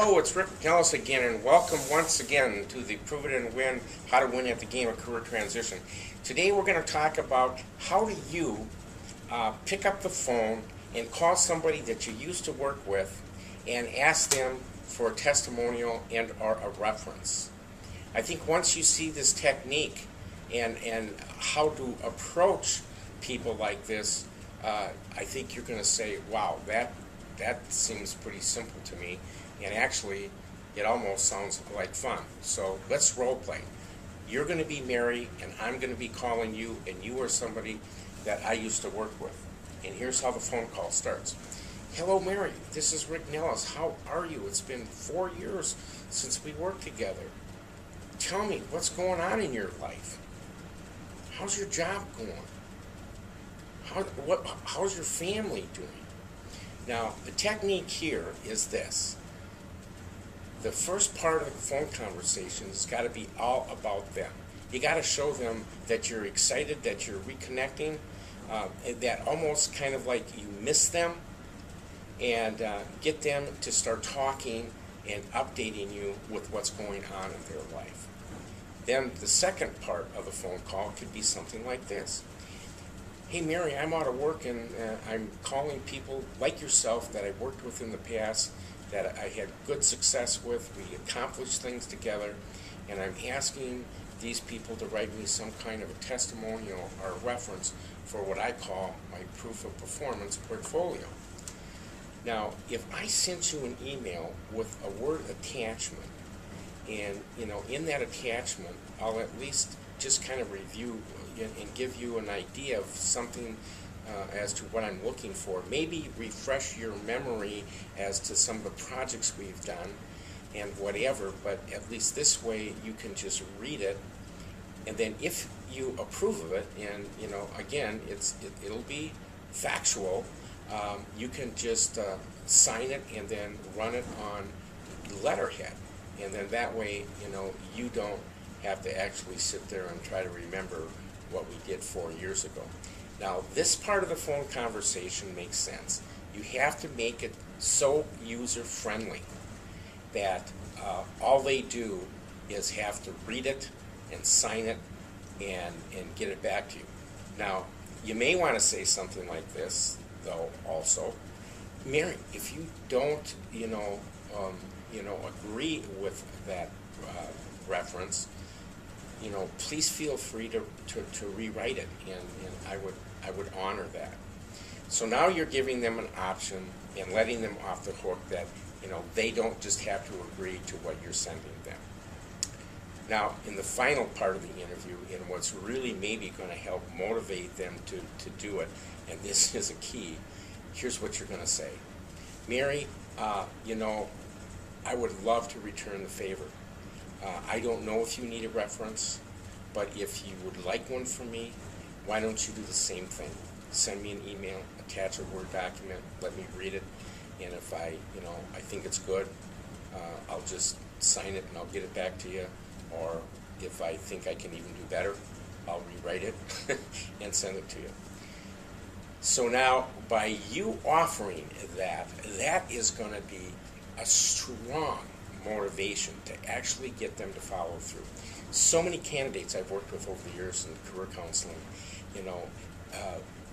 Hello, it's Rick Ellis again, and welcome once again to the Prove It and Win, How to Win at the Game of Career Transition. Today we're going to talk about how do you pick up the phone and call somebody that you used to work with and ask them for a testimonial and or a reference. I think once you see this technique and how to approach people like this, I think you're going to say, wow, that seems pretty simple to me, and actually it almost sounds like fun. So let's role play. You're going to be Mary and I'm going to be calling you, and you are somebody that I used to work with. And here's how the phone call starts. Hello Mary, this is Rick Nellis. How are you? It's been 4 years since we worked together. Tell me, what's going on in your life? How's your job going? How's your family doing? Now, the technique here is this. The first part of the phone conversation has got to be all about them. You got to show them that you're excited, that you're reconnecting, that almost kind of like you miss them, and get them to start talking and updating you with what's going on in their life. Then the second part of the phone call could be something like this. Hey Mary, I'm out of work and I'm calling people like yourself that I've worked with in the past, that I had good success with, we accomplished things together, and I'm asking these people to write me some kind of a testimonial or a reference for what I call my proof of performance portfolio. Now, if I sent you an email with a word attachment, and in that attachment, I'll at least just kind of review and give you an idea of something as to what I'm looking for. Maybe refresh your memory as to some of the projects we've done and whatever, but at least this way you can just read it, and then if you approve of it, and again, it'll be factual, you can just sign it and then run it on letterhead, and then that way you don't have to actually sit there and try to remember what we did 4 years ago. Now, this part of the phone conversation makes sense. You have to make it so user-friendly that all they do is have to read it and sign it and get it back to you. Now, you may want to say something like this, though, also. Mary, if you don't, agree with that reference, please feel free to rewrite it, and I would honor that. So now you're giving them an option and letting them off the hook that they don't just have to agree to what you're sending them. Now, in the final part of the interview, and what's really maybe going to help motivate them to do it, and this is a key, here's what you're going to say. Mary, I would love to return the favor. I don't know if you need a reference, but if you would like one from me, why don't you do the same thing? Send me an email, attach a Word document, let me read it, and if I think it's good, I'll just sign it and I'll get it back to you. Or if I think I can even do better, I'll rewrite it and send it to you. So now, by you offering that is going to be a strong motivation to actually get them to follow through. So many candidates I've worked with over the years in career counseling,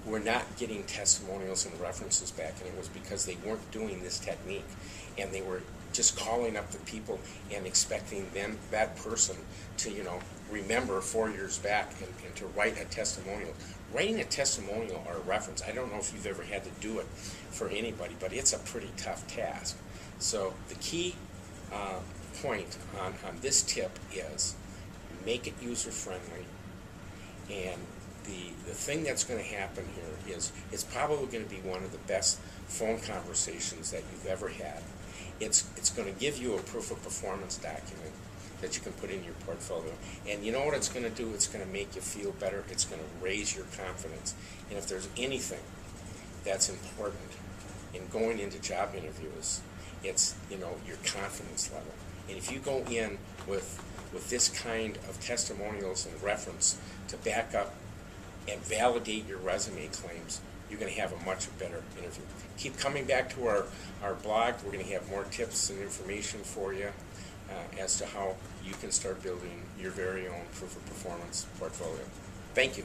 were not getting testimonials and references back, and it was because they weren't doing this technique, and they were just calling up the people and expecting that person to remember 4 years back and to write a testimonial. Writing a testimonial or a reference, I don't know if you've ever had to do it for anybody, but it's a pretty tough task. So the key point on this tip is make it user-friendly, and the thing that's going to happen here is it's probably going to be one of the best phone conversations that you've ever had. It's going to give you a proof of performance document that you can put in your portfolio, and you know what it's going to do? It's going to make you feel better. It's going to raise your confidence, and if there's anything that's important in going into job interviews, it's your confidence level. And if you go in with this kind of testimonials and reference to back up and validate your resume claims, you're going to have a much better interview. Keep coming back to our blog. We're going to have more tips and information for you as to how you can start building your very own proof of performance portfolio. Thank you.